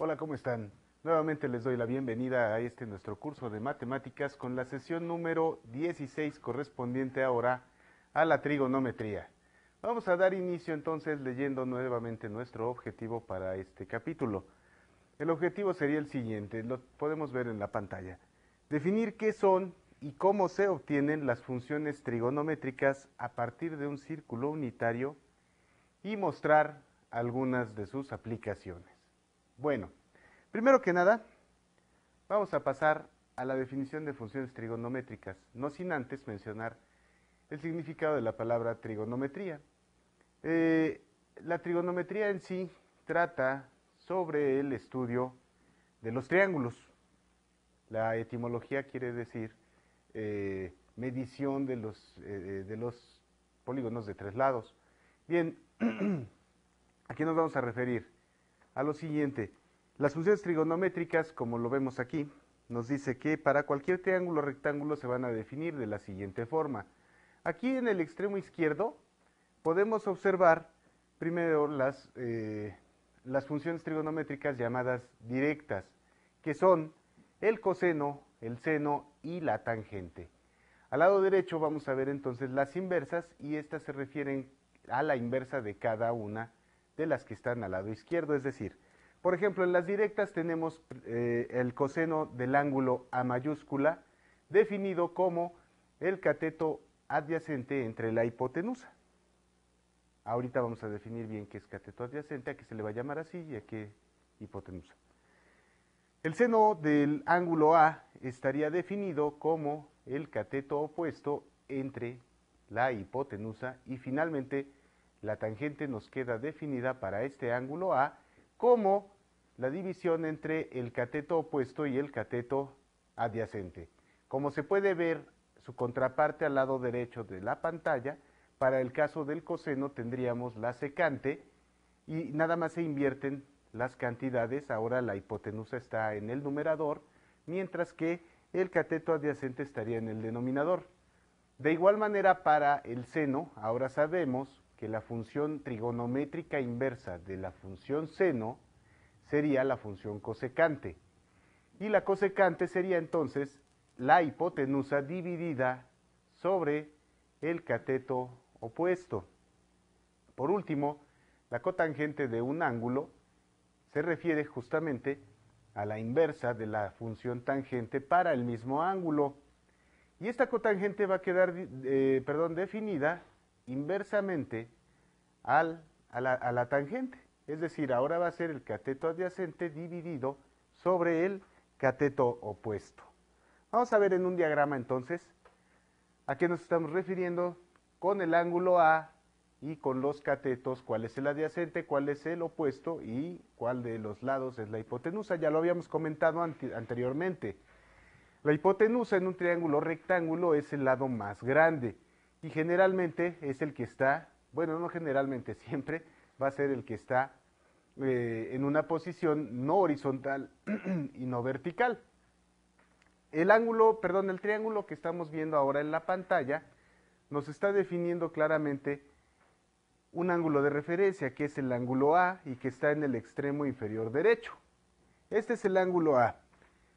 Hola, ¿cómo están? Nuevamente les doy la bienvenida a este nuestro curso de matemáticas con la sesión número 16 correspondiente ahora a la trigonometría. Vamos a dar inicio entonces leyendo nuevamente nuestro objetivo para este capítulo. El objetivo sería el siguiente, lo podemos ver en la pantalla. Definir qué son y cómo se obtienen las funciones trigonométricas a partir de un círculo unitario y mostrar algunas de sus aplicaciones. Bueno, primero que nada, vamos a pasar a la definición de funciones trigonométricas, no sin antes mencionar el significado de la palabra trigonometría. La trigonometría en sí trata sobre el estudio de los triángulos. La etimología quiere decir medición de los polígonos de tres lados. Bien, aquí nos vamos a referir a lo siguiente. Las funciones trigonométricas, como lo vemos aquí, nos dice que para cualquier triángulo o rectángulo se van a definir de la siguiente forma. Aquí en el extremo izquierdo podemos observar primero las funciones trigonométricas llamadas directas, que son el coseno, el seno y la tangente. Al lado derecho vamos a ver entonces las inversas y estas se refieren a la inversa de cada una de las que están al lado izquierdo, es decir, por ejemplo, en las directas tenemos el coseno del ángulo A mayúscula definido como el cateto adyacente entre la hipotenusa. Ahorita vamos a definir bien qué es cateto adyacente, a qué se le va a llamar así y a qué hipotenusa. El seno del ángulo A estaría definido como el cateto opuesto entre la hipotenusa y finalmente la tangente nos queda definida para este ángulo A como la división entre el cateto opuesto y el cateto adyacente. Como se puede ver, su contraparte al lado derecho de la pantalla, para el caso del coseno tendríamos la secante y nada más se invierten las cantidades. Ahora la hipotenusa está en el numerador, mientras que el cateto adyacente estaría en el denominador. De igual manera, para el seno, ahora sabemos que la función trigonométrica inversa de la función seno sería la función cosecante. Y la cosecante sería entonces la hipotenusa dividida sobre el cateto opuesto. Por último, la cotangente de un ángulo se refiere justamente a la inversa de la función tangente para el mismo ángulo. Y esta cotangente va a quedar definida inversamente a la tangente. Es decir, ahora va a ser el cateto adyacente dividido sobre el cateto opuesto. Vamos a ver en un diagrama entonces a qué nos estamos refiriendo con el ángulo A y con los catetos, cuál es el adyacente, cuál es el opuesto y cuál de los lados es la hipotenusa. Ya lo habíamos comentado anteriormente. La hipotenusa en un triángulo rectángulo es el lado más grande y generalmente es el que está, bueno, no generalmente, siempre va a ser el que está en una posición no horizontal y no vertical. El triángulo que estamos viendo ahora en la pantalla nos está definiendo claramente un ángulo de referencia que es el ángulo A y que está en el extremo inferior derecho. Este es el ángulo A.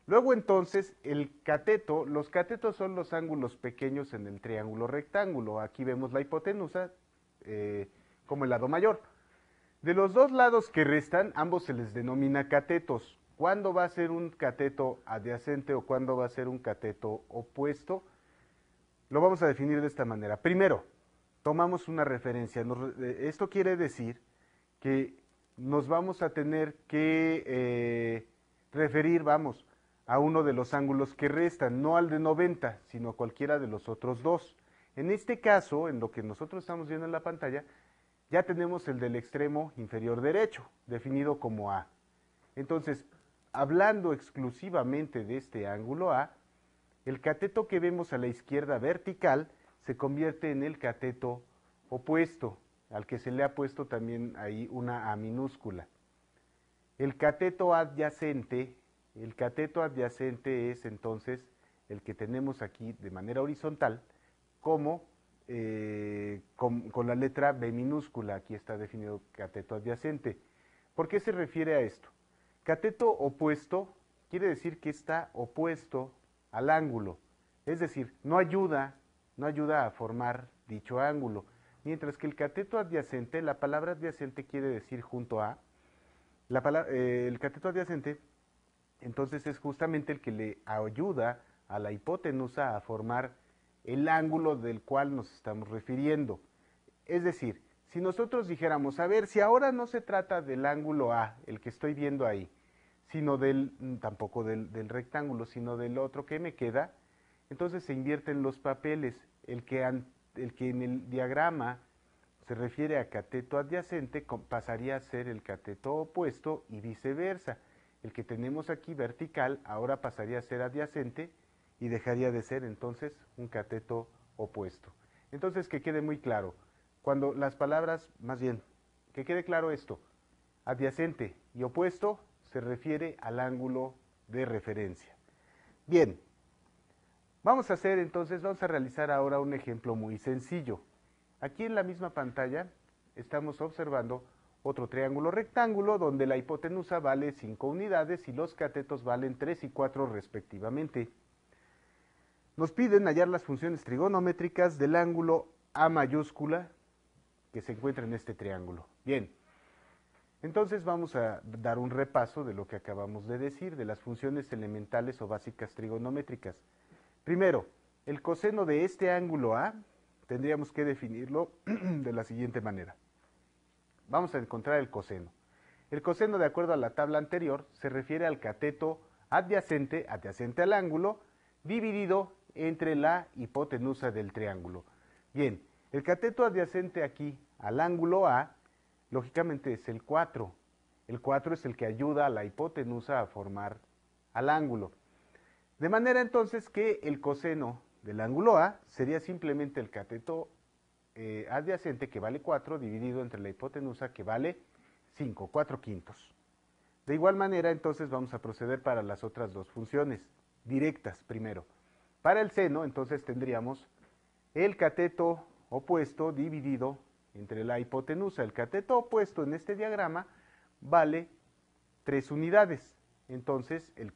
Luego entonces los catetos son los ángulos pequeños en el triángulo rectángulo. Aquí vemos la hipotenusa como el lado mayor. De los dos lados que restan, ambos se les denomina catetos. ¿Cuándo va a ser un cateto adyacente o cuándo va a ser un cateto opuesto? Lo vamos a definir de esta manera. Primero, tomamos una referencia. Esto quiere decir que nos vamos a tener que referir, vamos, a uno de los ángulos que restan, no al de 90, sino a cualquiera de los otros dos. En este caso, en lo que nosotros estamos viendo en la pantalla, ya tenemos el del extremo inferior derecho, definido como A. Entonces, hablando exclusivamente de este ángulo A, el cateto que vemos a la izquierda vertical se convierte en el cateto opuesto, al que se le ha puesto también ahí una A minúscula. El cateto adyacente es entonces el que tenemos aquí de manera horizontal como con la letra B minúscula. Aquí está definido cateto adyacente. ¿Por qué se refiere a esto? Cateto opuesto quiere decir que está opuesto al ángulo, es decir, no ayuda a formar dicho ángulo, mientras que el cateto adyacente, la palabra adyacente quiere decir junto a, el cateto adyacente entonces es justamente el que le ayuda a la hipotenusa a formar el ángulo del cual nos estamos refiriendo. Es decir, si nosotros dijéramos, a ver, si ahora no se trata del ángulo A, el que estoy viendo ahí, sino tampoco del rectángulo, sino del otro que me queda, entonces se invierten los papeles. El que en el diagrama se refiere a cateto adyacente pasaría a ser el cateto opuesto y viceversa. El que tenemos aquí vertical ahora pasaría a ser adyacente y dejaría de ser entonces un cateto opuesto. Entonces, que quede muy claro, cuando las palabras, más bien, que quede claro esto, adyacente y opuesto se refiere al ángulo de referencia. Bien, vamos a realizar ahora un ejemplo muy sencillo. Aquí en la misma pantalla estamos observando otro triángulo rectángulo donde la hipotenusa vale 5 unidades y los catetos valen 3 y 4 respectivamente. Nos piden hallar las funciones trigonométricas del ángulo A mayúscula que se encuentra en este triángulo. Bien, entonces vamos a dar un repaso de lo que acabamos de decir, de las funciones elementales o básicas trigonométricas. Primero, el coseno de este ángulo A tendríamos que definirlo de la siguiente manera. Vamos a encontrar el coseno. El coseno, de acuerdo a la tabla anterior, se refiere al cateto adyacente al ángulo, dividido entre la hipotenusa del triángulo. Bien, el cateto adyacente aquí al ángulo A, lógicamente es el 4. El 4 es el que ayuda a la hipotenusa a formar al ángulo. De manera entonces que el coseno del ángulo A sería simplemente el cateto adyacente, que vale 4, dividido entre la hipotenusa, que vale 5, 4/5. De igual manera, entonces vamos a proceder para las otras dos funciones directas primero. Para el seno, entonces tendríamos el cateto opuesto dividido entre la hipotenusa. El cateto opuesto en este diagrama vale 3 unidades. Entonces, el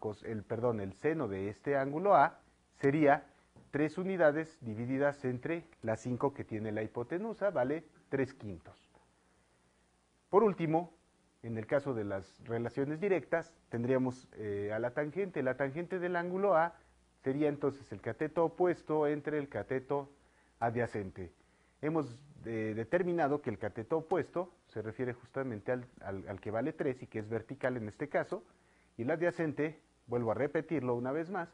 seno de este ángulo A sería 3 unidades divididas entre las 5 que tiene la hipotenusa, vale 3/5. Por último, en el caso de las relaciones directas, tendríamos a la tangente. La tangente del ángulo A sería entonces el cateto opuesto entre el cateto adyacente. Hemos determinado que el cateto opuesto se refiere justamente al que vale 3 y que es vertical en este caso, y el adyacente, vuelvo a repetirlo una vez más,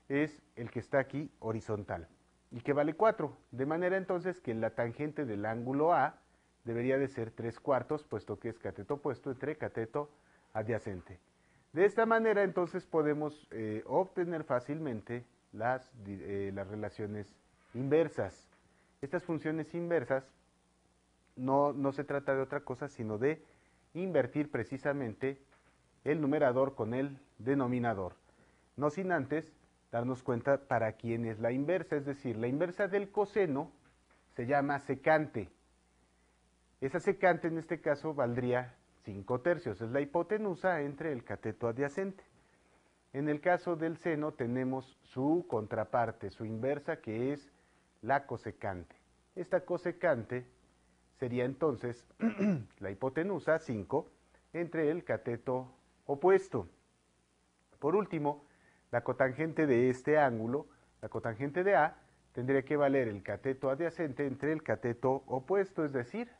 es el que está aquí horizontal y que vale 4, de manera entonces que la tangente del ángulo A debería de ser 3/4, puesto que es cateto opuesto entre cateto adyacente. De esta manera entonces podemos obtener fácilmente las relaciones inversas. Estas funciones inversas no se trata de otra cosa sino de invertir precisamente el numerador con el denominador, no sin antes darnos cuenta para quién es la inversa, es decir, la inversa del coseno se llama secante. Esa secante en este caso valdría 5/3, es la hipotenusa entre el cateto adyacente. En el caso del seno tenemos su contraparte, su inversa, que es la cosecante. Esta cosecante sería entonces la hipotenusa 5 entre el cateto opuesto. Por último, la cotangente de este ángulo, la cotangente de A, tendría que valer el cateto adyacente entre el cateto opuesto, es decir,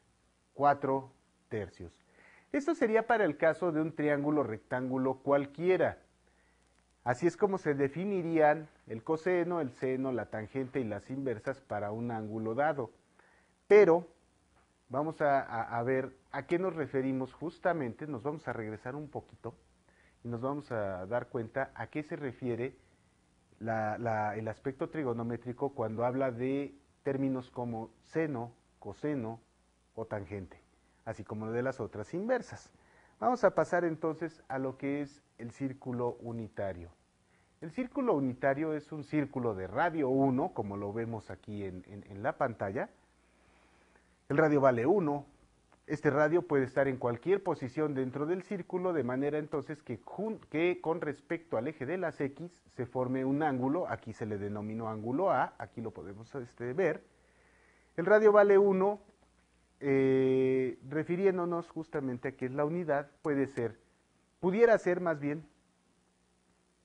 4/3. Esto sería para el caso de un triángulo rectángulo cualquiera. Así es como se definirían el coseno, el seno, la tangente y las inversas para un ángulo dado. Pero vamos a ver a qué nos referimos justamente, nos vamos a regresar un poquito y nos vamos a dar cuenta a qué se refiere el aspecto trigonométrico cuando habla de términos como seno, coseno o tangente, así como de las otras inversas. Vamos a pasar entonces a lo que es el círculo unitario. El círculo unitario es un círculo de radio 1, como lo vemos aquí en la pantalla. El radio vale 1, Este radio puede estar en cualquier posición dentro del círculo, de manera entonces que con respecto al eje de las X se forme un ángulo. Aquí se le denominó ángulo A, aquí lo podemos ver. El radio vale 1, refiriéndonos justamente a que es la unidad, pudiera ser más bien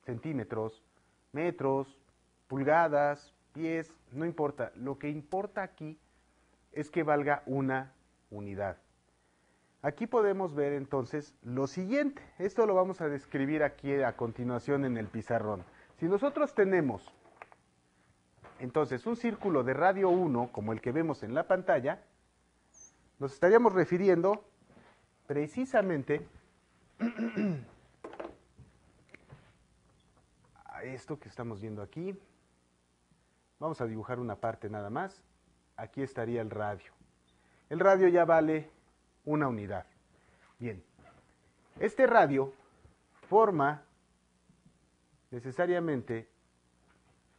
centímetros, metros, pulgadas, pies, no importa. Lo que importa aquí es que valga una unidad. Aquí podemos ver entonces lo siguiente. Esto lo vamos a describir aquí a continuación en el pizarrón. Si nosotros tenemos entonces un círculo de radio 1, como el que vemos en la pantalla, nos estaríamos refiriendo precisamente a esto que estamos viendo aquí. Vamos a dibujar una parte nada más. Aquí estaría el radio. El radio ya vale una unidad. Bien, este radio forma necesariamente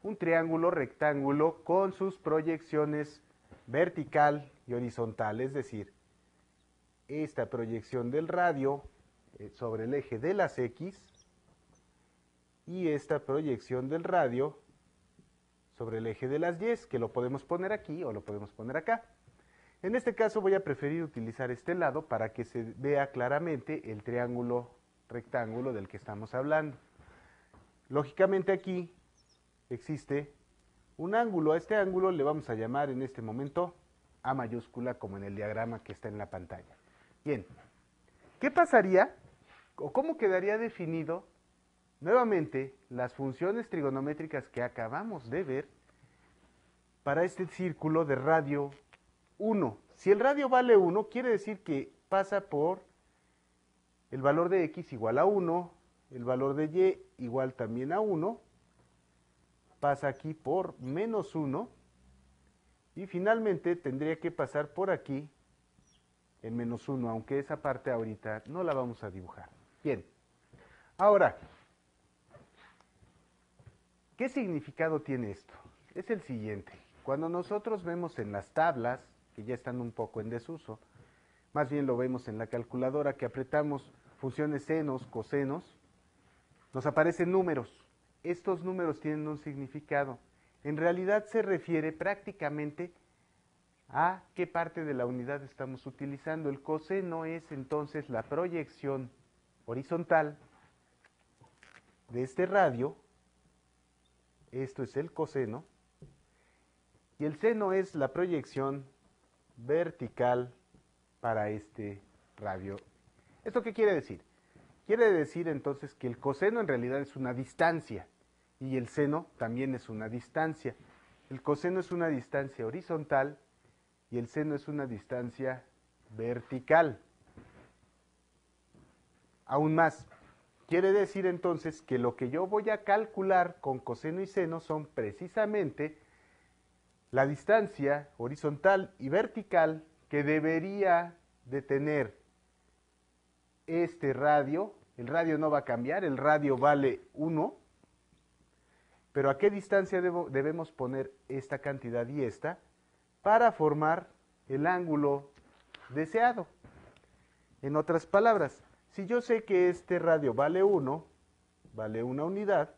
un triángulo rectángulo con sus proyecciones vertical y horizontal, es decir, esta proyección del radio sobre el eje de las X y esta proyección del radio sobre el eje de las Y, que lo podemos poner aquí o lo podemos poner acá. En este caso voy a preferir utilizar este lado para que se vea claramente el triángulo rectángulo del que estamos hablando. Lógicamente aquí existe un ángulo. A este ángulo le vamos a llamar en este momento A mayúscula, como en el diagrama que está en la pantalla. Bien, ¿qué pasaría o cómo quedaría definido nuevamente las funciones trigonométricas que acabamos de ver para este círculo de radio 1? Si el radio vale 1, quiere decir que pasa por el valor de X igual a 1, el valor de Y igual también a 1, pasa aquí por menos 1, y finalmente tendría que pasar por aquí en menos 1, aunque esa parte ahorita no la vamos a dibujar. Bien, ahora, ¿qué significado tiene esto? Es el siguiente. Cuando nosotros vemos en las tablas, que ya están un poco en desuso, más bien lo vemos en la calculadora, que apretamos funciones senos, cosenos, nos aparecen números. Estos números tienen un significado. En realidad se refiere prácticamente a qué parte de la unidad estamos utilizando. El coseno es entonces la proyección horizontal de este radio. Esto es el coseno. Y el seno es la proyección vertical para este radio. ¿Esto qué quiere decir? Quiere decir entonces que el coseno en realidad es una distancia y el seno también es una distancia. El coseno es una distancia horizontal y el seno es una distancia vertical. Aún más, quiere decir entonces que lo que yo voy a calcular con coseno y seno son precisamente la distancia horizontal y vertical que debería de tener este radio. El radio no va a cambiar, el radio vale 1, pero ¿a qué distancia debemos poner esta cantidad y esta para formar el ángulo deseado? En otras palabras, si yo sé que este radio vale 1, vale una unidad,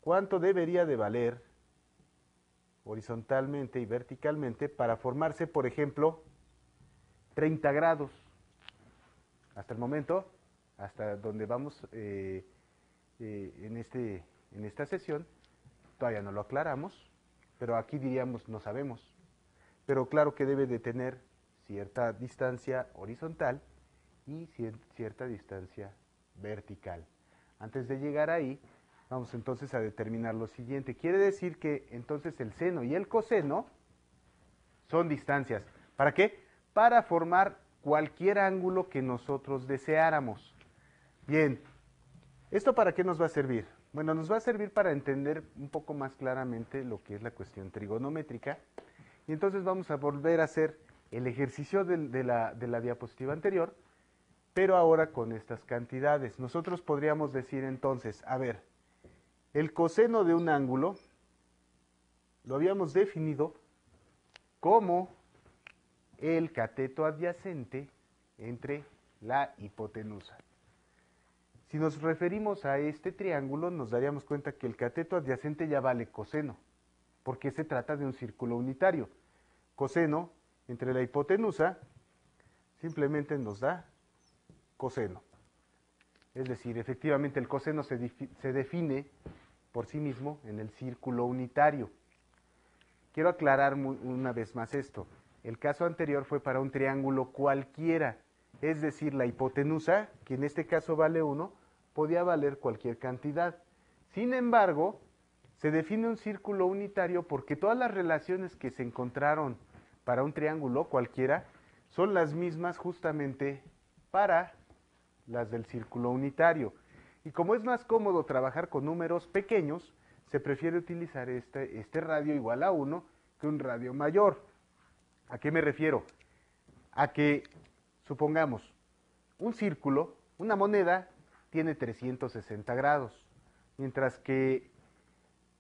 ¿cuánto debería de valer horizontalmente y verticalmente para formarse, por ejemplo, 30 grados? Hasta el momento, hasta donde vamos en esta sesión, todavía no lo aclaramos, pero aquí diríamos no sabemos. Pero claro que debe de tener cierta distancia horizontal y cierta distancia vertical. Antes de llegar ahí, vamos entonces a determinar lo siguiente. Quiere decir que entonces el seno y el coseno son distancias. ¿Para qué? Para formar cualquier ángulo que nosotros deseáramos. Bien, ¿esto para qué nos va a servir? Bueno, nos va a servir para entender un poco más claramente lo que es la cuestión trigonométrica. Y entonces vamos a volver a hacer el ejercicio de la diapositiva anterior, pero ahora con estas cantidades. Nosotros podríamos decir entonces, a ver, el coseno de un ángulo lo habíamos definido como el cateto adyacente entre la hipotenusa. Si nos referimos a este triángulo, nos daríamos cuenta que el cateto adyacente ya vale coseno, porque se trata de un círculo unitario. Coseno entre la hipotenusa simplemente nos da coseno. Es decir, efectivamente el coseno se define por sí mismo en el círculo unitario. Quiero aclarar una vez más esto. El caso anterior fue para un triángulo cualquiera, es decir, la hipotenusa, que en este caso vale 1, podía valer cualquier cantidad. Sin embargo, se define un círculo unitario porque todas las relaciones que se encontraron para un triángulo cualquiera son las mismas justamente para las del círculo unitario. Y como es más cómodo trabajar con números pequeños, se prefiere utilizar este radio igual a 1 que un radio mayor. ¿A qué me refiero? A que, supongamos, un círculo, una moneda, tiene 360 grados, mientras que,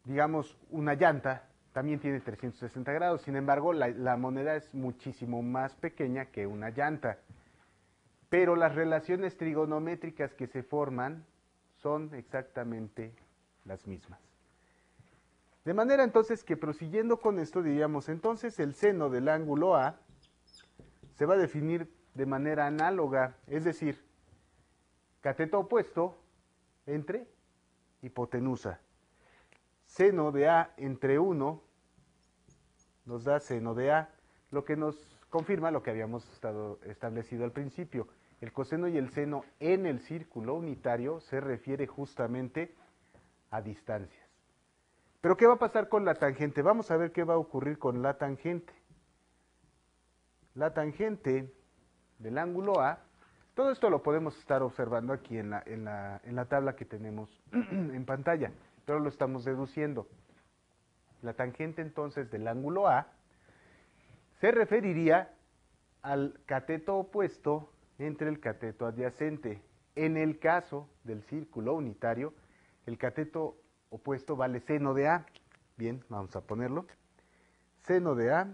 digamos, una llanta también tiene 360 grados. Sin embargo, la moneda es muchísimo más pequeña que una llanta. Pero las relaciones trigonométricas que se forman son exactamente las mismas. De manera entonces que prosiguiendo con esto diríamos, entonces el seno del ángulo A se va a definir de manera análoga, es decir, cateto opuesto entre hipotenusa. Seno de A entre 1 nos da seno de A, lo que nos confirma lo que habíamos establecido al principio. El coseno y el seno en el círculo unitario se refiere justamente a distancias. Pero ¿qué va a pasar con la tangente? Vamos a ver qué va a ocurrir con la tangente. La tangente del ángulo A, todo esto lo podemos estar observando aquí en la tabla que tenemos en pantalla, pero lo estamos deduciendo. La tangente entonces del ángulo A se referiría al cateto opuesto entre el cateto adyacente. En el caso del círculo unitario, el cateto opuesto vale seno de A. Bien, vamos a ponerlo. Seno de A.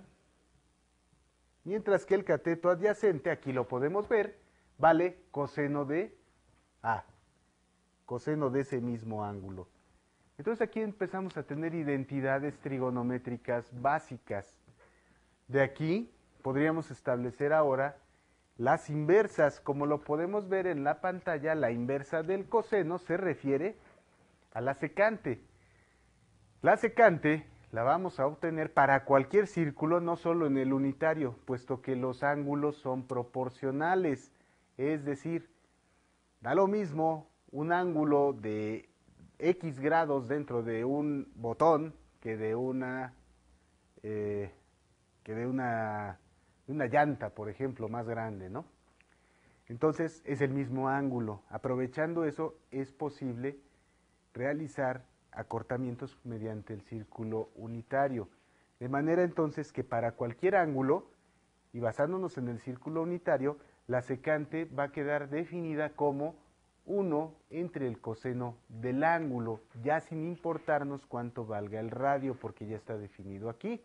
Mientras que el cateto adyacente, aquí lo podemos ver, vale coseno de A. Coseno de ese mismo ángulo. Entonces aquí empezamos a tener identidades trigonométricas básicas. De aquí podríamos establecer ahora las inversas. Como lo podemos ver en la pantalla, la inversa del coseno se refiere a la secante. La secante la vamos a obtener para cualquier círculo, no solo en el unitario, puesto que los ángulos son proporcionales. Es decir, da lo mismo un ángulo de X grados dentro de un botón que de una llanta, por ejemplo, más grande, ¿no? Entonces es el mismo ángulo. Aprovechando eso es posible realizar acortamientos mediante el círculo unitario. De manera entonces que para cualquier ángulo, y basándonos en el círculo unitario, la secante va a quedar definida como 1 entre el coseno del ángulo, ya sin importarnos cuánto valga el radio, porque ya está definido aquí.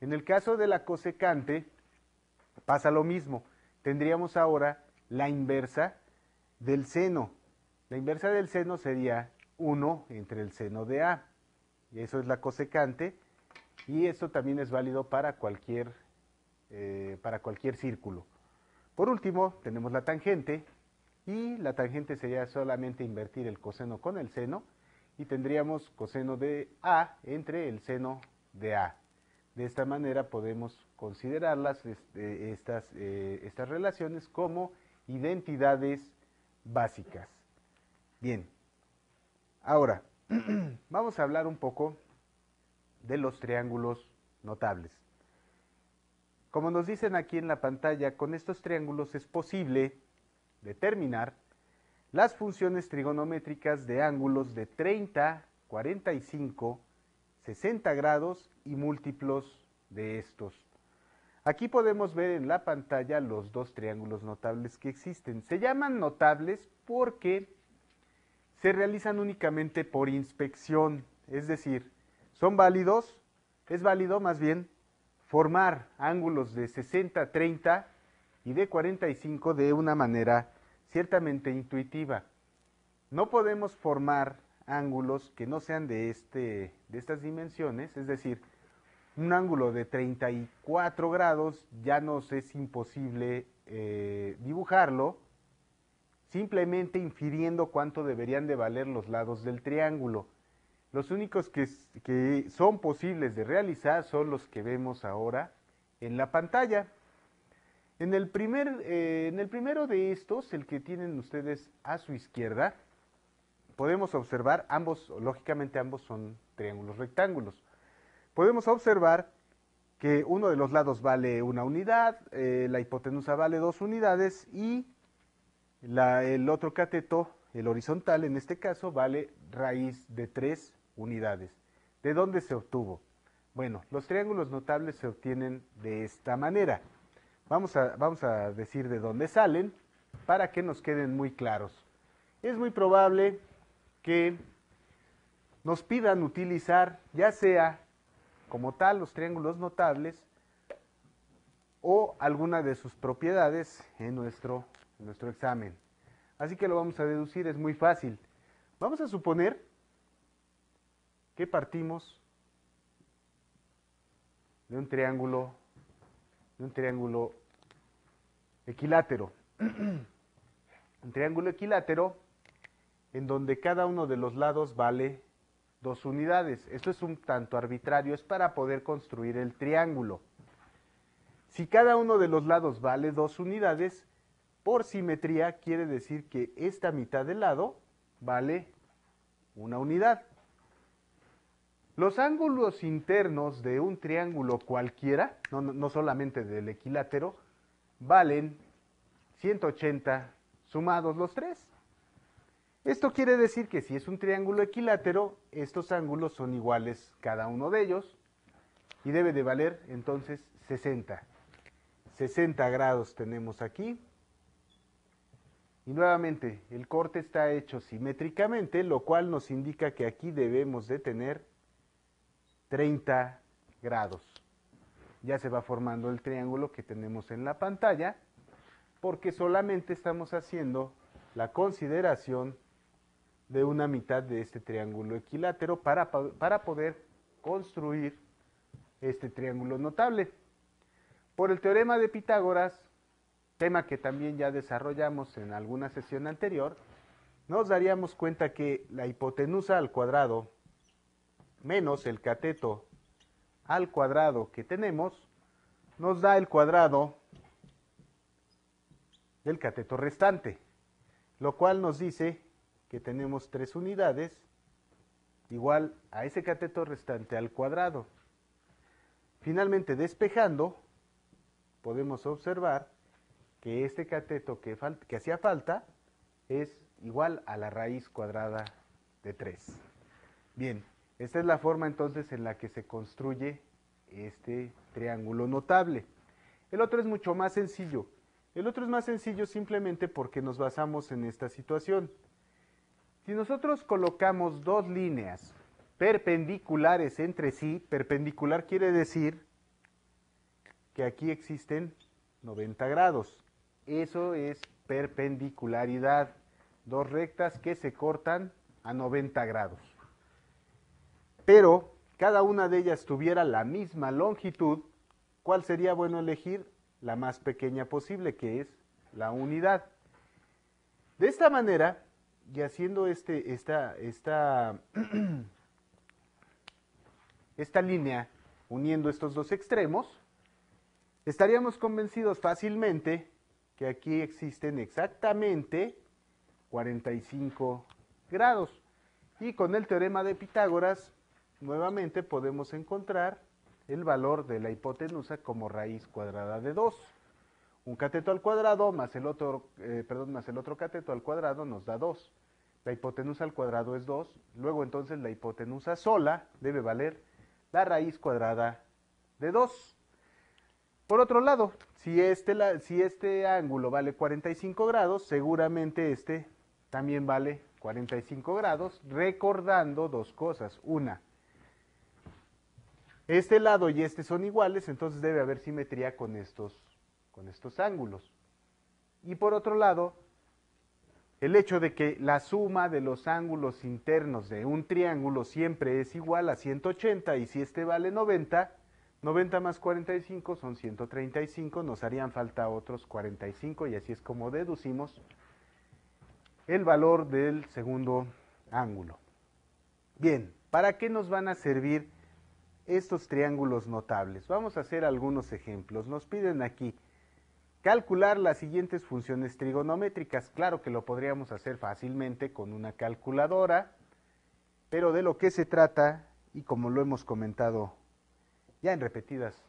En el caso de la cosecante, pasa lo mismo. Tendríamos ahora la inversa del seno. La inversa del seno sería 1 entre el seno de A. Y eso es la cosecante. Y esto también es válido para cualquier círculo. Por último, tenemos la tangente. Y la tangente sería solamente invertir el coseno con el seno. Y tendríamos coseno de A entre el seno de A. De esta manera podemos considerarlas, estas relaciones como identidades básicas. Bien, ahora vamos a hablar un poco de los triángulos notables. Como nos dicen aquí en la pantalla, con estos triángulos es posible determinar las funciones trigonométricas de ángulos de 30, 45, 60 grados y múltiplos de estos. Aquí podemos ver en la pantalla los dos triángulos notables que existen. Se llaman notables porque se realizan únicamente por inspección, es decir, son válidos, es válido más bien formar ángulos de 60, 30 y de 45 de una manera ciertamente intuitiva. No podemos formar ángulos que no sean de estas dimensiones, es decir, un ángulo de 34 grados ya nos es imposible dibujarlo, simplemente infiriendo cuánto deberían de valer los lados del triángulo. Los únicos que son posibles de realizar son los que vemos ahora en la pantalla. En el primero de estos, el que tienen ustedes a su izquierda, podemos observar lógicamente ambos son triángulos rectángulos. Podemos observar que uno de los lados vale 1 unidad, la hipotenusa vale 2 unidades y el otro cateto, el horizontal en este caso, vale raíz de 3 unidades. ¿De dónde se obtuvo? Bueno, los triángulos notables se obtienen de esta manera. Vamos a decir de dónde salen para que nos queden muy claros. Es muy probable que nos pidan utilizar ya sea como tal los triángulos notables o alguna de sus propiedades en nuestro examen. Así que lo vamos a deducir, es muy fácil. Vamos a suponer que partimos de un triángulo equilátero. Un triángulo equilátero en donde cada uno de los lados vale 2 unidades. Esto es un tanto arbitrario, es para poder construir el triángulo. Si cada uno de los lados vale 2 unidades, por simetría quiere decir que esta mitad del lado vale 1 unidad. Los ángulos internos de un triángulo cualquiera, no solamente del equilátero, valen 180 sumados los tres. Esto quiere decir que si es un triángulo equilátero, estos ángulos son iguales cada uno de ellos y debe de valer entonces 60. 60 grados tenemos aquí. Y nuevamente, el corte está hecho simétricamente, lo cual nos indica que aquí debemos de tener 30 grados. Ya se va formando el triángulo que tenemos en la pantalla, porque solamente estamos haciendo la consideración de una mitad de este triángulo equilátero para poder construir este triángulo notable. Por el teorema de Pitágoras, tema que también ya desarrollamos en alguna sesión anterior, nos daríamos cuenta que la hipotenusa al cuadrado menos el cateto al cuadrado que tenemos nos da el cuadrado del cateto restante, lo cual nos dice que tenemos 3 unidades igual a ese cateto restante al cuadrado. Finalmente, despejando, podemos observar que este cateto que hacía falta es igual a la raíz cuadrada de 3. Bien, esta es la forma entonces en la que se construye este triángulo notable. El otro es mucho más sencillo. El otro es más sencillo simplemente porque nos basamos en esta situación. Si nosotros colocamos dos líneas perpendiculares entre sí, perpendicular quiere decir que aquí existen 90 grados. Eso es perpendicularidad. Dos rectas que se cortan a 90 grados. Pero cada una de ellas tuviera la misma longitud, ¿cuál sería bueno elegir? La más pequeña posible, que es la unidad. De esta manera, y haciendo esta línea uniendo estos dos extremos, estaríamos convencidos fácilmente que aquí existen exactamente 45 grados. Y con el teorema de Pitágoras, nuevamente podemos encontrar el valor de la hipotenusa como raíz cuadrada de 2. Un cateto al cuadrado más el otro cateto al cuadrado nos da 2. La hipotenusa al cuadrado es 2. Luego entonces la hipotenusa sola debe valer la raíz cuadrada de 2. Por otro lado, si este ángulo vale 45 grados, seguramente este también vale 45 grados, recordando dos cosas. Una, este lado y este son iguales, entonces debe haber simetría con estos ángulos. Y por otro lado, el hecho de que la suma de los ángulos internos de un triángulo siempre es igual a 180 y si este vale 90, 90 más 45 son 135, nos harían falta otros 45 y así es como deducimos el valor del segundo ángulo. Bien, ¿para qué nos van a servir estos triángulos notables? Vamos a hacer algunos ejemplos. Nos piden aquí calcular las siguientes funciones trigonométricas. Claro que lo podríamos hacer fácilmente con una calculadora, pero de lo que se trata, y como lo hemos comentado ya en repetidas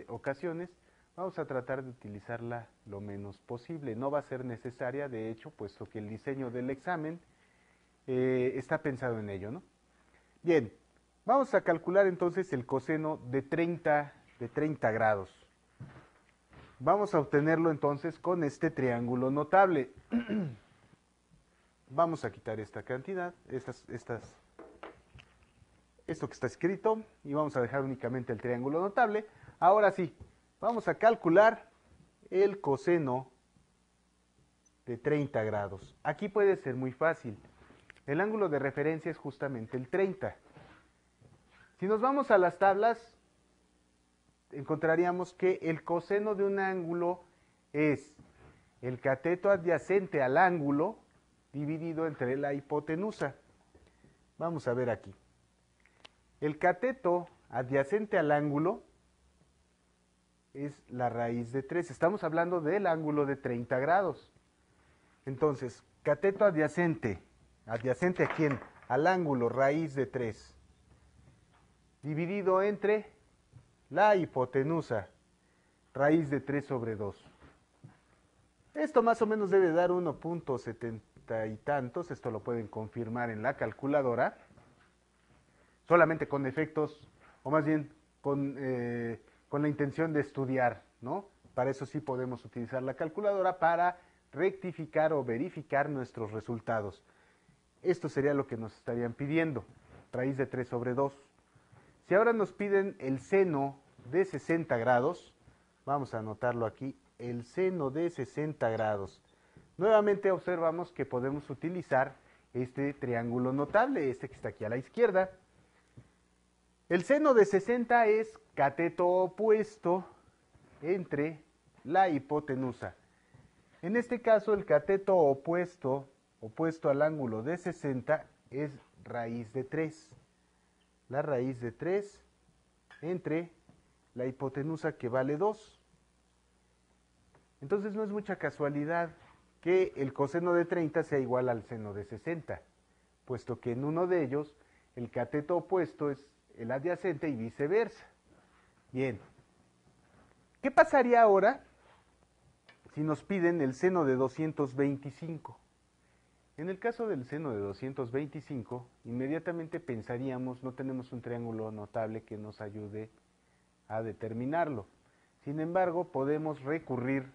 ocasiones, vamos a tratar de utilizarla lo menos posible. No va a ser necesaria, de hecho, puesto que el diseño del examen está pensado en ello, ¿no? Bien, vamos a calcular entonces el coseno de 30 grados. Vamos a obtenerlo entonces con este triángulo notable. Vamos a quitar esta cantidad, esto que está escrito, y vamos a dejar únicamente el triángulo notable. Ahora sí, vamos a calcular el coseno de 30 grados. Aquí puede ser muy fácil. El ángulo de referencia es justamente el 30. Si nos vamos a las tablas, encontraríamos que el coseno de un ángulo es el cateto adyacente al ángulo dividido entre la hipotenusa. Vamos a ver aquí. El cateto adyacente al ángulo es la raíz de 3. Estamos hablando del ángulo de 30 grados. Entonces, cateto adyacente ¿a quién? Al ángulo raíz de 3, dividido entre la hipotenusa, raíz de 3 sobre 2. Esto más o menos debe dar 1.70 y tantos, esto lo pueden confirmar en la calculadora, solamente con efectos, o más bien con la intención de estudiar, ¿no? Para eso sí podemos utilizar la calculadora para rectificar o verificar nuestros resultados. Esto sería lo que nos estarían pidiendo, raíz de 3 sobre 2. Si ahora nos piden el seno de 60 grados, vamos a anotarlo aquí, el seno de 60 grados. Nuevamente observamos que podemos utilizar este triángulo notable, este que está aquí a la izquierda. El seno de 60 es cateto opuesto entre la hipotenusa. En este caso, el cateto opuesto al ángulo de 60 es raíz de 3. La raíz de 3 entre la hipotenusa que vale 2. Entonces no es mucha casualidad que el coseno de 30 sea igual al seno de 60, puesto que en uno de ellos el cateto opuesto es el adyacente y viceversa. Bien, ¿qué pasaría ahora si nos piden el seno de 225? En el caso del seno de 225, inmediatamente pensaríamos, no tenemos un triángulo notable que nos ayude a determinarlo. Sin embargo, podemos recurrir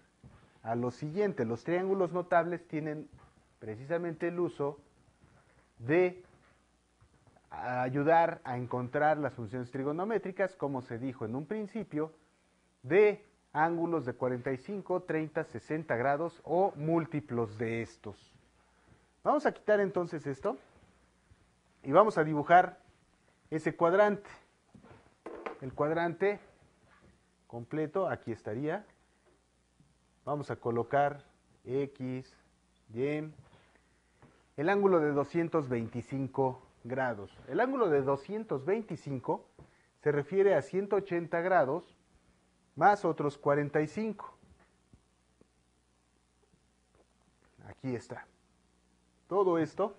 a lo siguiente. Los triángulos notables tienen precisamente el uso de ayudar a encontrar las funciones trigonométricas, como se dijo en un principio, de ángulos de 45, 30, 60 grados o múltiplos de estos. Vamos a quitar entonces esto y vamos a dibujar ese cuadrante. El cuadrante completo, aquí estaría. Vamos a colocar X, Y, el ángulo de 225 grados. El ángulo de 225 se refiere a 180 grados más otros 45. Aquí está. Todo esto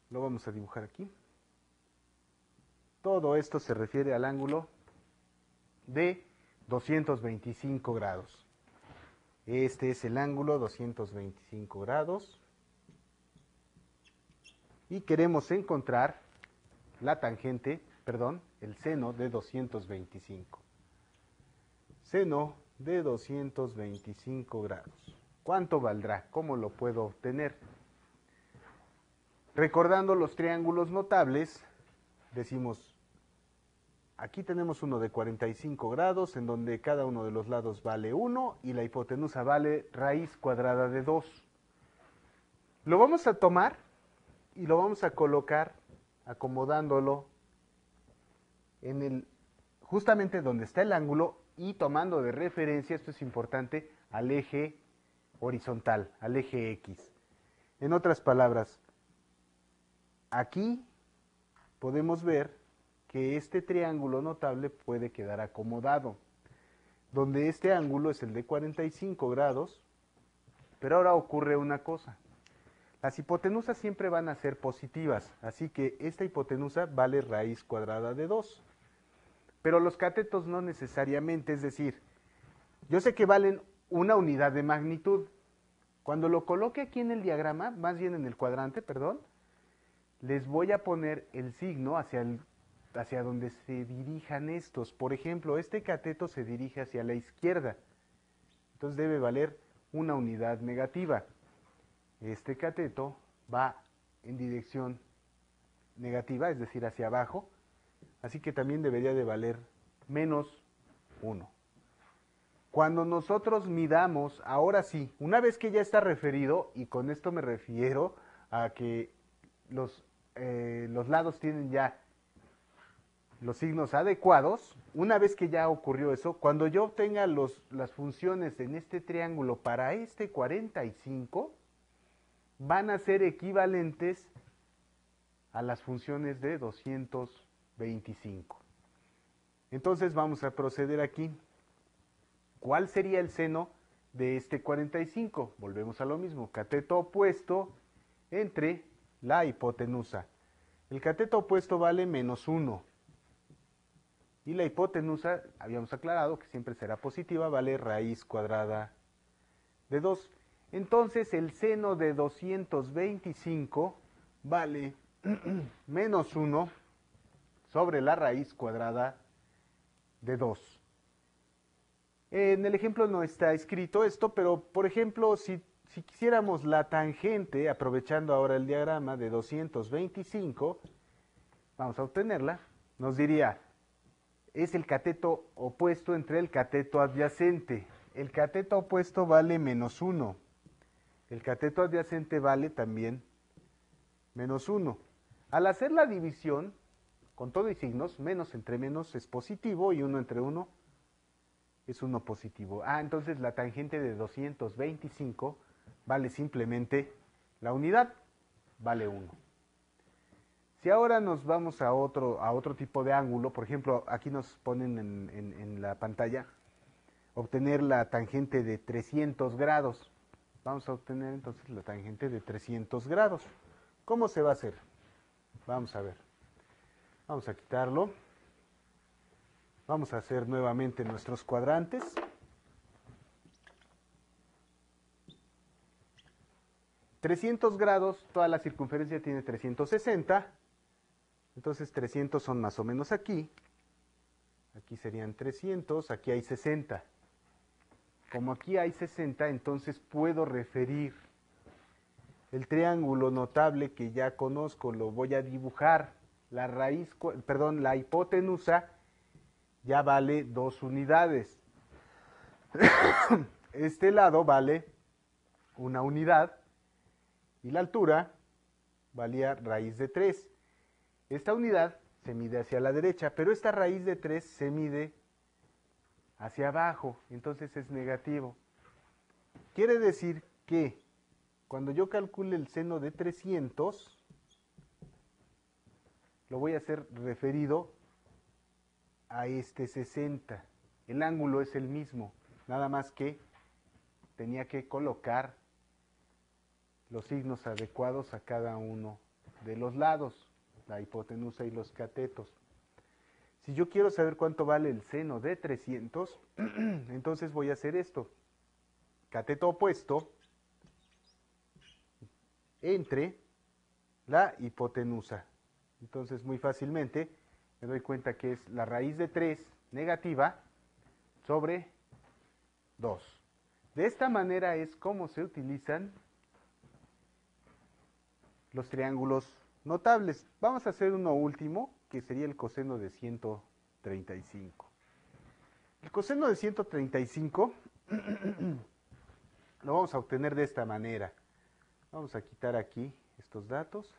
lo vamos a dibujar aquí. Todo esto se refiere al ángulo de 225 grados. Este es el ángulo 225 grados. Y queremos encontrar la tangente, perdón, el seno de 225. Seno de 225 grados. ¿Cuánto valdrá? ¿Cómo lo puedo obtener? Recordando los triángulos notables, decimos aquí tenemos uno de 45 grados, en donde cada uno de los lados vale 1 y la hipotenusa vale raíz cuadrada de 2. Lo vamos a tomar y lo vamos a colocar acomodándolo justamente donde está el ángulo y tomando de referencia, esto es importante, al eje horizontal, al eje X. En otras palabras, aquí podemos ver que este triángulo notable puede quedar acomodado, donde este ángulo es el de 45 grados, pero ahora ocurre una cosa. Las hipotenusas siempre van a ser positivas, así que esta hipotenusa vale raíz cuadrada de 2. Pero los catetos no necesariamente, es decir, yo sé que valen una unidad de magnitud. Cuando lo coloque aquí en el diagrama, más bien en el cuadrante, perdón, les voy a poner el signo hacia donde se dirijan estos. Por ejemplo, este cateto se dirige hacia la izquierda, entonces debe valer una unidad negativa. Este cateto va en dirección negativa, es decir, hacia abajo, así que también debería de valer menos 1. Cuando nosotros midamos, ahora sí, una vez que ya está referido, y con esto me refiero a que los lados tienen ya los signos adecuados, una vez que ya ocurrió eso, cuando yo obtenga las funciones en este triángulo para este 45, van a ser equivalentes a las funciones de 225. Entonces vamos a proceder aquí. ¿Cuál sería el seno de este 45? Volvemos a lo mismo, cateto opuesto entre la hipotenusa. El cateto opuesto vale menos 1. Y la hipotenusa, habíamos aclarado que siempre será positiva, vale raíz cuadrada de 2. Entonces el seno de 225 vale menos 1 sobre la raíz cuadrada de 2. En el ejemplo no está escrito esto, pero por ejemplo, si quisiéramos la tangente, aprovechando ahora el diagrama de 225, vamos a obtenerla, nos diría, es el cateto opuesto entre el cateto adyacente. El cateto opuesto vale menos 1. El cateto adyacente vale también menos 1. Al hacer la división, con todo y signos, menos entre menos es positivo y 1 entre 1 es 1 positivo. Entonces la tangente de 225 vale simplemente la unidad, vale 1. Si ahora nos vamos a otro tipo de ángulo, por ejemplo, aquí nos ponen en la pantalla, obtener la tangente de 300 grados. Vamos a obtener entonces la tangente de 300 grados. ¿Cómo se va a hacer? Vamos a ver. Vamos a quitarlo. Vamos a hacer nuevamente nuestros cuadrantes. ...300 grados, toda la circunferencia tiene 360... entonces 300 son más o menos aquí... aquí serían 300, aquí hay 60... como aquí hay 60, entonces puedo referir el triángulo notable que ya conozco, lo voy a dibujar. La hipotenusa ya vale 2 unidades. Este lado vale 1 unidad y la altura valía raíz de 3. Esta unidad se mide hacia la derecha, pero esta raíz de 3 se mide hacia abajo, entonces es negativo. Quiere decir que cuando yo calcule el seno de 300, lo voy a hacer referido a este 60. El ángulo es el mismo, nada más que tenía que colocar los signos adecuados a cada uno de los lados, la hipotenusa y los catetos. Si yo quiero saber cuánto vale el seno de 300, entonces voy a hacer esto. Cateto opuesto entre la hipotenusa. Entonces muy fácilmente me doy cuenta que es la raíz de 3 negativa sobre 2. De esta manera es como se utilizan los triángulos notables. Vamos a hacer uno último, que sería el coseno de 180. 135. El coseno de 135 lo vamos a obtener de esta manera. Vamos a quitar aquí estos datos.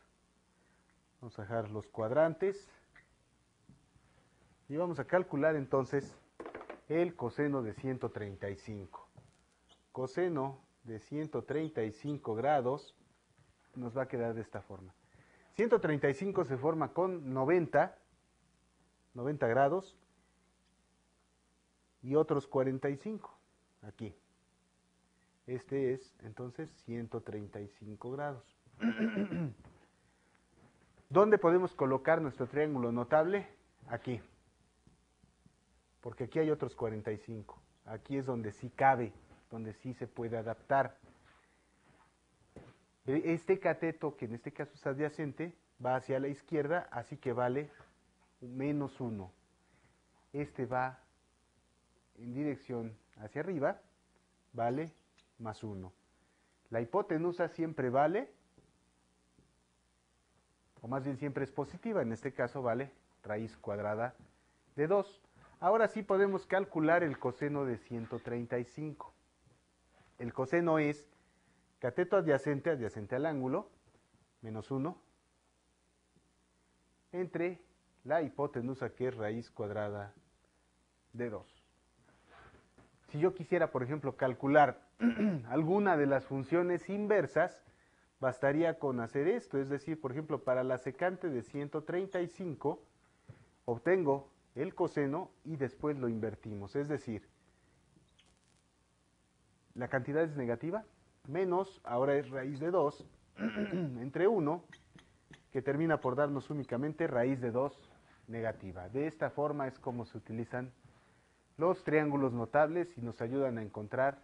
Vamos a dejar los cuadrantes. Y vamos a calcular entonces el coseno de 135. Coseno de 135 grados nos va a quedar de esta forma. 135 se forma con 90 grados y otros 45 aquí. Este es entonces 135 grados. ¿Dónde podemos colocar nuestro triángulo notable? Aquí. Porque aquí hay otros 45. Aquí es donde sí cabe, donde sí se puede adaptar. Este cateto, que en este caso es adyacente, va hacia la izquierda, así que vale menos 1. Este va en dirección hacia arriba, vale más 1. La hipotenusa siempre vale, o más bien siempre es positiva, en este caso vale raíz cuadrada de 2. Ahora sí podemos calcular el coseno de 135. El coseno es cateto adyacente, adyacente al ángulo, menos 1, entre la hipotenusa, que es raíz cuadrada de 2. Si yo quisiera, por ejemplo, calcular alguna de las funciones inversas, bastaría con hacer esto. Es decir, por ejemplo, para la secante de 135, obtengo el coseno y después lo invertimos. Es decir, la cantidad es negativa, menos, ahora es raíz de 2, entre 1, que termina por darnos únicamente raíz de 2 negativa. De esta forma es como se utilizan los triángulos notables y nos ayudan a encontrar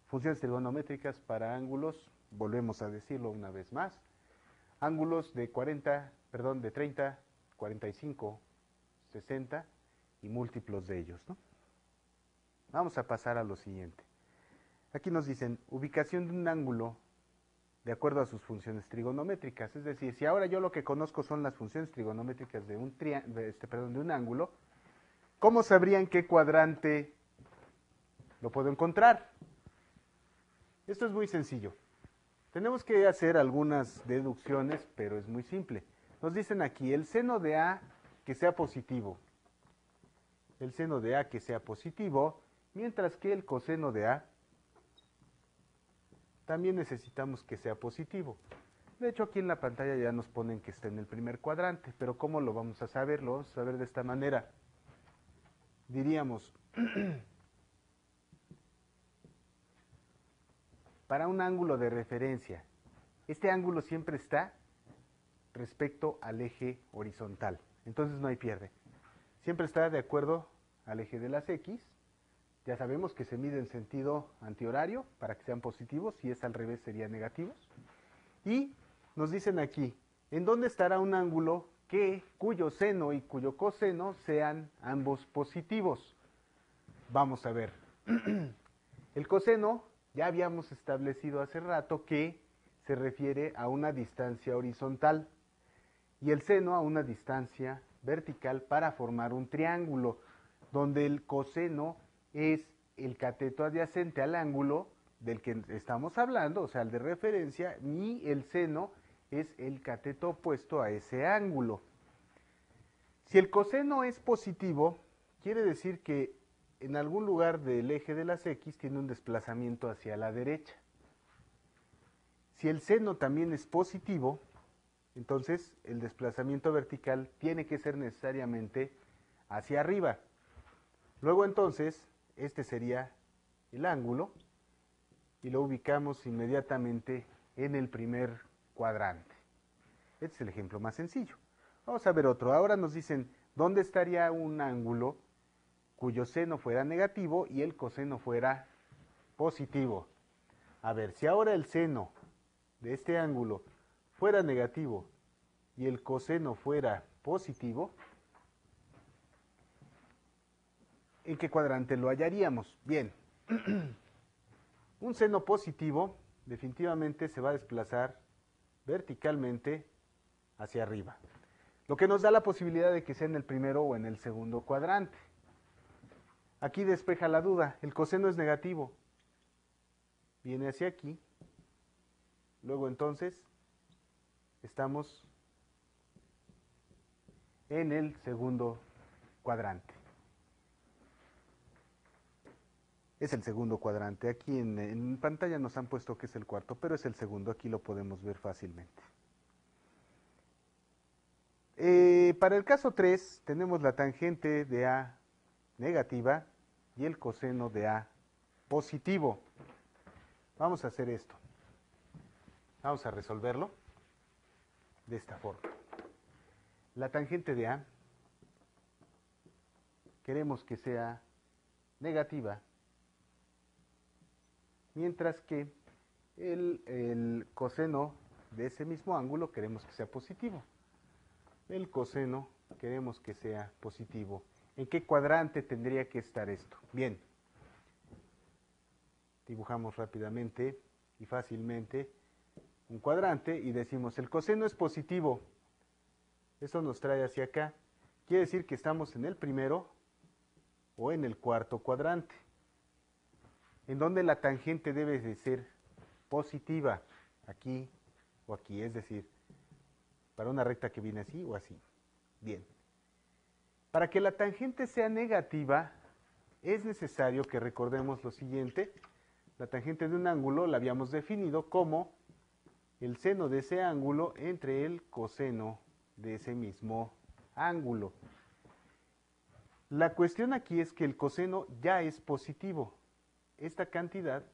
funciones trigonométricas para ángulos, volvemos a decirlo una vez más, ángulos de 30, 45, 60 y múltiplos de ellos, ¿no? Vamos a pasar a lo siguiente. Aquí nos dicen ubicación de un ángulo de acuerdo a sus funciones trigonométricas. Es decir, si ahora yo lo que conozco son las funciones trigonométricas de un ángulo, ¿cómo sabría en qué cuadrante lo puedo encontrar? Esto es muy sencillo. Tenemos que hacer algunas deducciones, pero es muy simple. Nos dicen aquí el seno de A que sea positivo. El seno de A que sea positivo, mientras que el coseno de A también necesitamos que sea positivo. De hecho, aquí en la pantalla ya nos ponen que está en el primer cuadrante, pero ¿cómo lo vamos a saber? Lo vamos a saber de esta manera. Diríamos, para un ángulo de referencia, este ángulo siempre está respecto al eje horizontal, entonces no hay pierde. Siempre está de acuerdo al eje de las X. Ya sabemos que se mide en sentido antihorario para que sean positivos, si es al revés serían negativos. Y nos dicen aquí, ¿en dónde estará un ángulo cuyo seno y cuyo coseno sean ambos positivos? Vamos a ver. El coseno ya habíamos establecido hace rato que se refiere a una distancia horizontal y el seno a una distancia vertical para formar un triángulo, donde el coseno es el cateto adyacente al ángulo del que estamos hablando, o sea, el de referencia, y el seno es el cateto opuesto a ese ángulo. Si el coseno es positivo, quiere decir que en algún lugar del eje de las X tiene un desplazamiento hacia la derecha. Si el seno también es positivo, entonces el desplazamiento vertical tiene que ser necesariamente hacia arriba. Luego entonces, este sería el ángulo y lo ubicamos inmediatamente en el primer cuadrante. Este es el ejemplo más sencillo. Vamos a ver otro. Ahora nos dicen, ¿dónde estaría un ángulo cuyo seno fuera negativo y el coseno fuera positivo? A ver, si ahora el seno de este ángulo fuera negativo y el coseno fuera positivo, ¿en qué cuadrante lo hallaríamos? Bien, un seno positivo definitivamente se va a desplazar verticalmente hacia arriba. lo que nos da la posibilidad de que sea en el primero o en el segundo cuadrante. Aquí despeja la duda, el coseno es negativo, viene hacia aquí, luego entonces estamos en el segundo cuadrante. Es el segundo cuadrante. Aquí en pantalla nos han puesto que es el cuarto, pero es el segundo. Aquí lo podemos ver fácilmente. Para el caso 3 tenemos la tangente de A negativa y el coseno de A positivo. Vamos a hacer esto. Vamos a resolverlo de esta forma. La tangente de A queremos que sea negativa, mientras que el coseno de ese mismo ángulo queremos que sea positivo. El coseno queremos que sea positivo. ¿En qué cuadrante tendría que estar esto? Bien, dibujamos rápidamente y fácilmente un cuadrante y decimos el coseno es positivo. Eso nos trae hacia acá. Quiere decir que estamos en el primero o en el cuarto cuadrante, en donde la tangente debe de ser positiva, aquí o aquí, es decir, para una recta que viene así o así. Bien. Para que la tangente sea negativa, es necesario que recordemos lo siguiente. La tangente de un ángulo la habíamos definido como el seno de ese ángulo entre el coseno de ese mismo ángulo. La cuestión aquí es que el coseno ya es positivo. Esta cantidad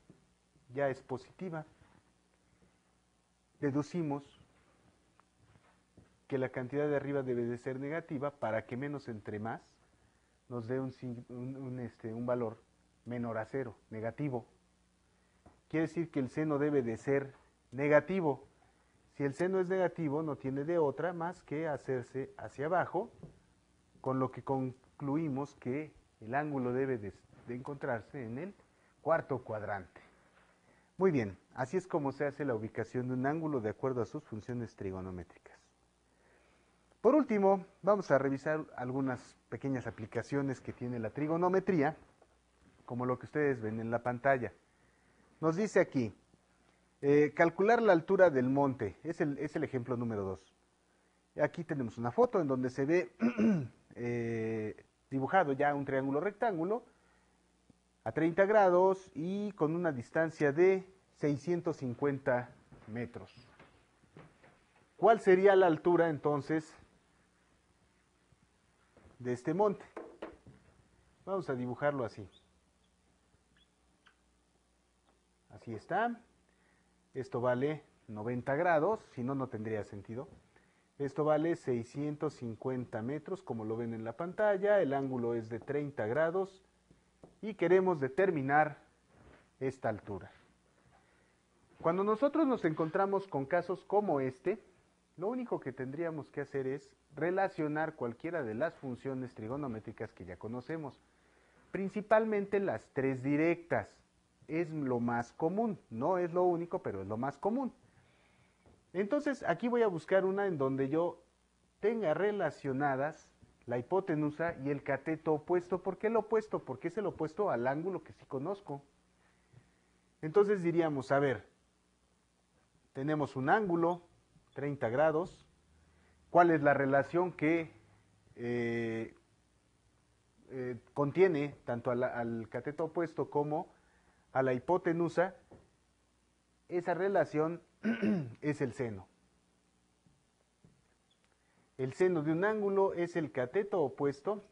ya es positiva. Deducimos que la cantidad de arriba debe de ser negativa para que menos entre más nos dé un valor menor a 0, negativo. Quiere decir que el seno debe de ser negativo. Si el seno es negativo, no tiene de otra más que hacerse hacia abajo, con lo que concluimos que el ángulo debe de encontrarse en el cuarto cuadrante. Muy bien, así es como se hace la ubicación de un ángulo de acuerdo a sus funciones trigonométricas. Por último, vamos a revisar algunas pequeñas aplicaciones que tiene la trigonometría, como lo que ustedes ven en la pantalla. Nos dice aquí, calcular la altura del monte, es el ejemplo número 2. Aquí tenemos una foto en donde se ve dibujado ya un triángulo rectángulo a 30 grados y con una distancia de 650 metros. ¿Cuál sería la altura entonces de este monte? Vamos a dibujarlo así. Así está. Esto vale 90 grados, si no, no tendría sentido. Esto vale 650 metros, como lo ven en la pantalla. El ángulo es de 30 grados y queremos determinar esta altura. Cuando nosotros nos encontramos con casos como este, lo único que tendríamos que hacer es relacionar cualquiera de las funciones trigonométricas que ya conocemos, principalmente las tres directas. Es lo más común, no es lo único, pero es lo más común. Entonces aquí voy a buscar una en donde yo tenga relacionadas la hipotenusa y el cateto opuesto. ¿Por qué el opuesto? Porque es el opuesto al ángulo que sí conozco. Entonces diríamos, a ver, tenemos un ángulo, 30 grados. ¿Cuál es la relación que contiene tanto al cateto opuesto como a la hipotenusa? Esa relación es el seno. El seno de un ángulo es el cateto opuesto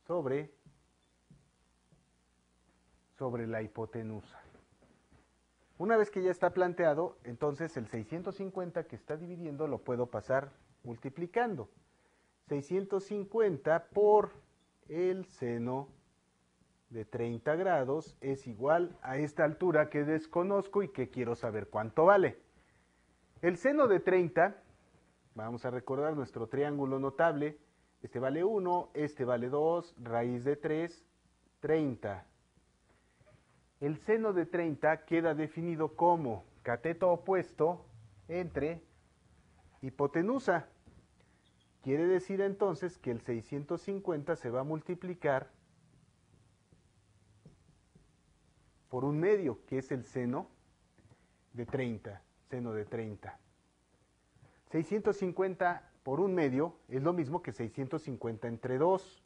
sobre la hipotenusa. Una vez que ya está planteado, entonces el 650 que está dividiendo lo puedo pasar multiplicando. 650 por el seno de 30 grados es igual a esta altura que desconozco y que quiero saber cuánto vale. El seno de 30, vamos a recordar nuestro triángulo notable, este vale 1, este vale 2, raíz de 3, 30. El seno de 30 queda definido como cateto opuesto entre hipotenusa. Quiere decir entonces que el 650 se va a multiplicar por 1/2, que es el seno de 30. Seno de 30. 650 por 1/2 es lo mismo que 650 entre 2,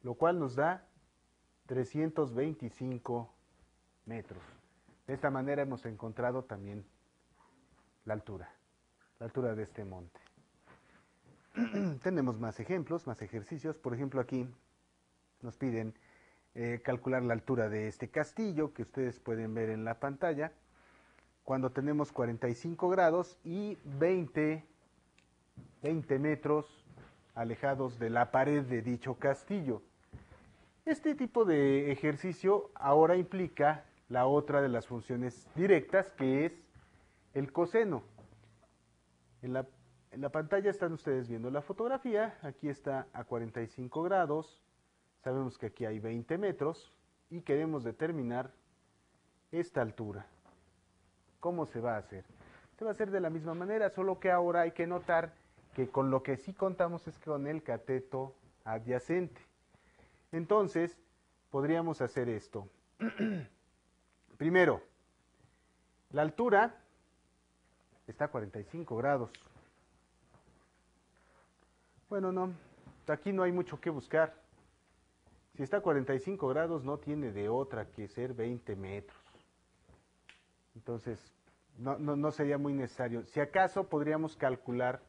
lo cual nos da 325 metros. De esta manera hemos encontrado también la altura de este monte. Tenemos más ejemplos, más ejercicios. Por ejemplo, aquí nos piden calcular la altura de este castillo que ustedes pueden ver en la pantalla cuando tenemos 45 grados y 20 metros alejados de la pared de dicho castillo. Este tipo de ejercicio ahora implica la otra de las funciones directas, que es el coseno. En la pantalla están ustedes viendo la fotografía. Aquí está a 45 grados. Sabemos que aquí hay 20 metros y queremos determinar esta altura. ¿Cómo se va a hacer? Se va a hacer de la misma manera, solo que ahora hay que notar que con lo que sí contamos es con el cateto adyacente. Entonces, podríamos hacer esto. Primero, la altura está a 45 grados. Bueno, no, aquí no hay mucho que buscar. Si está a 45 grados, no tiene de otra que ser 20 metros. Entonces, no sería muy necesario. Si acaso, podríamos calcular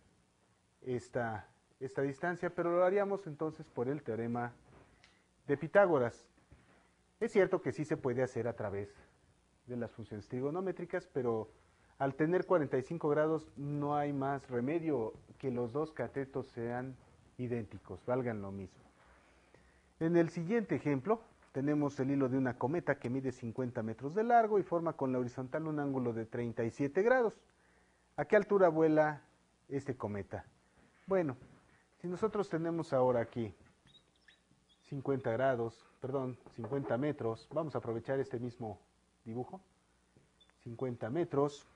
esta distancia, pero lo haríamos entonces por el teorema de Pitágoras. Es cierto que sí se puede hacer a través de las funciones trigonométricas, pero al tener 45 grados no hay más remedio que los dos catetos sean idénticos, valgan lo mismo. En el siguiente ejemplo tenemos el hilo de una cometa que mide 50 metros de largo y forma con la horizontal un ángulo de 37 grados. ¿A qué altura vuela este cometa? Bueno, si nosotros tenemos ahora aquí 50 metros, vamos a aprovechar este mismo dibujo, 50 metros,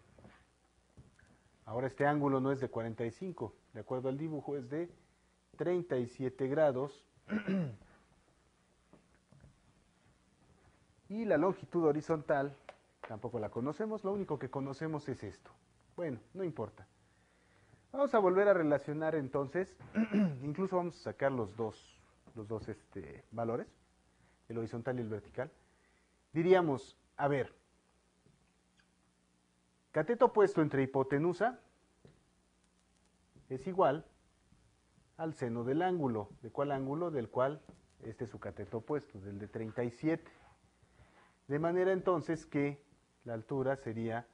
ahora este ángulo no es de 45, de acuerdo al dibujo es de 37 grados, y la longitud horizontal tampoco la conocemos, lo único que conocemos es esto. Bueno, no importa. Vamos a volver a relacionar entonces, incluso vamos a sacar los dos valores, el horizontal y el vertical. Diríamos, a ver, cateto opuesto entre hipotenusa es igual al seno del ángulo. ¿De cuál ángulo? Del cual este es su cateto opuesto, del de 37. De manera entonces que la altura sería,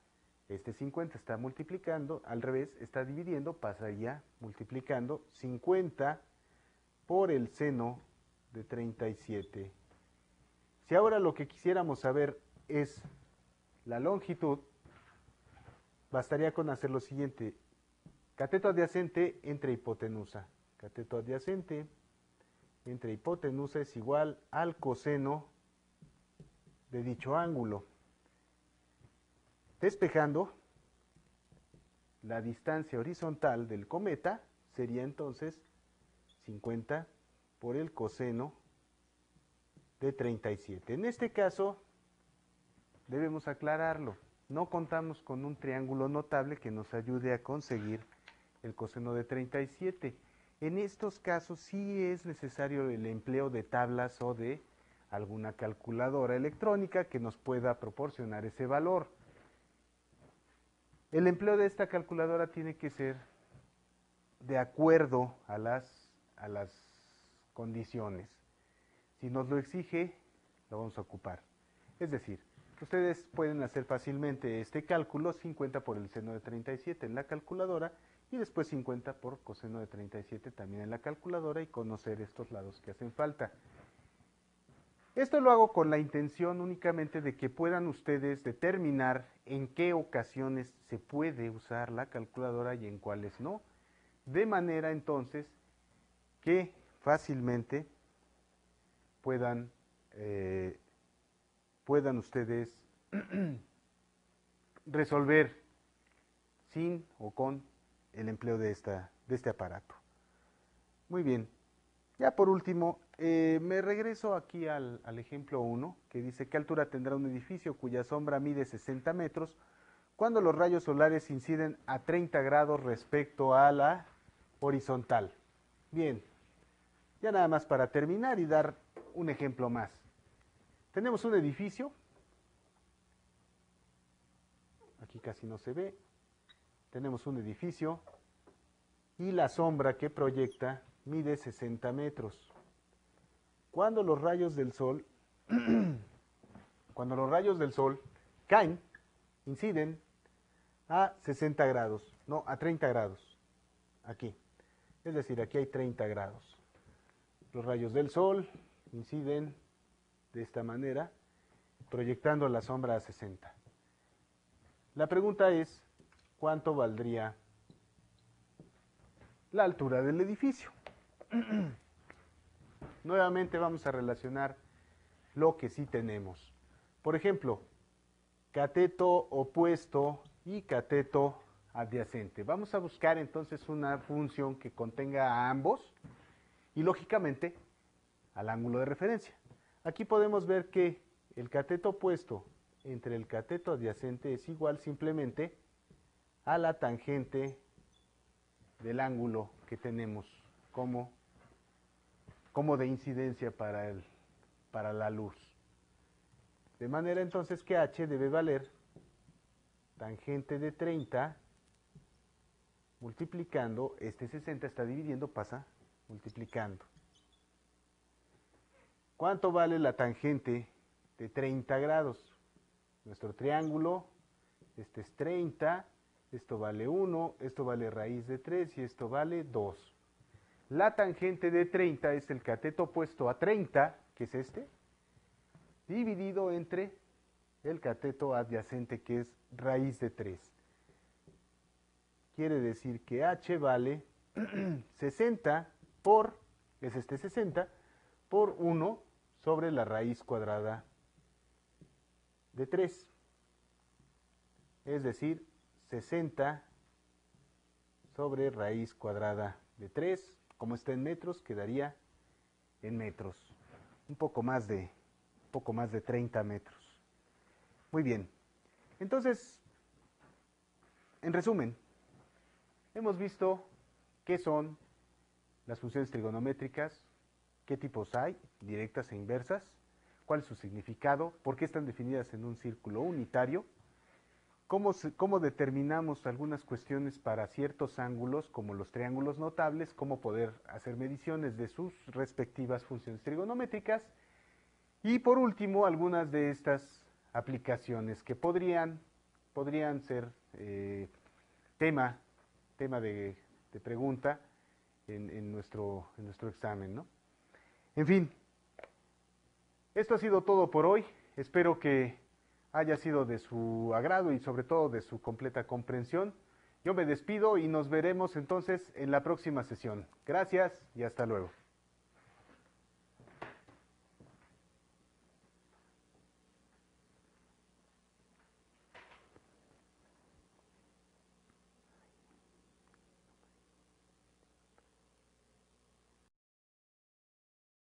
este 50 está multiplicando, al revés, está dividiendo, pasaría multiplicando 50 por el seno de 37. Si ahora lo que quisiéramos saber es la longitud, bastaría con hacer lo siguiente. Cateto adyacente entre hipotenusa. Cateto adyacente entre hipotenusa es igual al coseno de dicho ángulo. Despejando, la distancia horizontal del cometa sería entonces 50 por el coseno de 37. En este caso, debemos aclararlo. No contamos con un triángulo notable que nos ayude a conseguir el coseno de 37. En estos casos sí es necesario el empleo de tablas o de alguna calculadora electrónica que nos pueda proporcionar ese valor. El empleo de esta calculadora tiene que ser de acuerdo a las condiciones. Si nos lo exige, lo vamos a ocupar. Es decir, ustedes pueden hacer fácilmente este cálculo, 50 por el seno de 37 en la calculadora y después 50 por coseno de 37 también en la calculadora y conocer estos lados que hacen falta. Esto lo hago con la intención únicamente de que puedan ustedes determinar en qué ocasiones se puede usar la calculadora y en cuáles no, de manera entonces que fácilmente puedan ustedes resolver sin o con el empleo de este aparato. Muy bien. Ya por último, me regreso aquí al ejemplo 1, que dice: ¿qué altura tendrá un edificio cuya sombra mide 60 metros cuando los rayos solares inciden a 30 grados respecto a la horizontal? Bien, ya nada más para terminar y dar un ejemplo más. Tenemos un edificio, aquí casi no se ve, tenemos un edificio y la sombra que proyecta mide 60 metros. Cuando los rayos del sol, cuando los rayos del sol caen, inciden a 60 grados, no, a 30 grados, aquí. Es decir, aquí hay 30 grados. Los rayos del sol inciden de esta manera, proyectando la sombra a 60. La pregunta es, ¿cuánto valdría la altura del edificio? Nuevamente vamos a relacionar lo que sí tenemos. Por ejemplo, cateto opuesto y cateto adyacente. Vamos a buscar entonces una función que contenga a ambos y lógicamente al ángulo de referencia. Aquí podemos ver que el cateto opuesto entre el cateto adyacente es igual simplemente a la tangente del ángulo que tenemos como de incidencia para la luz. De manera entonces que H debe valer tangente de 30 multiplicando, este 60 está dividiendo, pasa multiplicando. ¿Cuánto vale la tangente de 30 grados? Nuestro triángulo, este es 30, esto vale 1, esto vale raíz de 3 y esto vale 2. La tangente de 30 es el cateto opuesto a 30, que es este, dividido entre el cateto adyacente, que es raíz de 3. Quiere decir que H vale 60 por, es este 60, por 1 sobre la raíz cuadrada de 3. Es decir, 60 sobre raíz cuadrada de 3. Como está en metros, quedaría en metros. Un poco más de 30 metros. Muy bien. Entonces, en resumen, hemos visto qué son las funciones trigonométricas, qué tipos hay, directas e inversas, cuál es su significado, por qué están definidas en un círculo unitario, cómo determinamos algunas cuestiones para ciertos ángulos, como los triángulos notables, cómo poder hacer mediciones de sus respectivas funciones trigonométricas, y por último, algunas de estas aplicaciones que podrían ser tema de pregunta en nuestro examen, ¿no? En fin, esto ha sido todo por hoy. Espero que haya sido de su agrado y sobre todo de su completa comprensión. Yo me despido y nos veremos entonces en la próxima sesión. Gracias y hasta luego.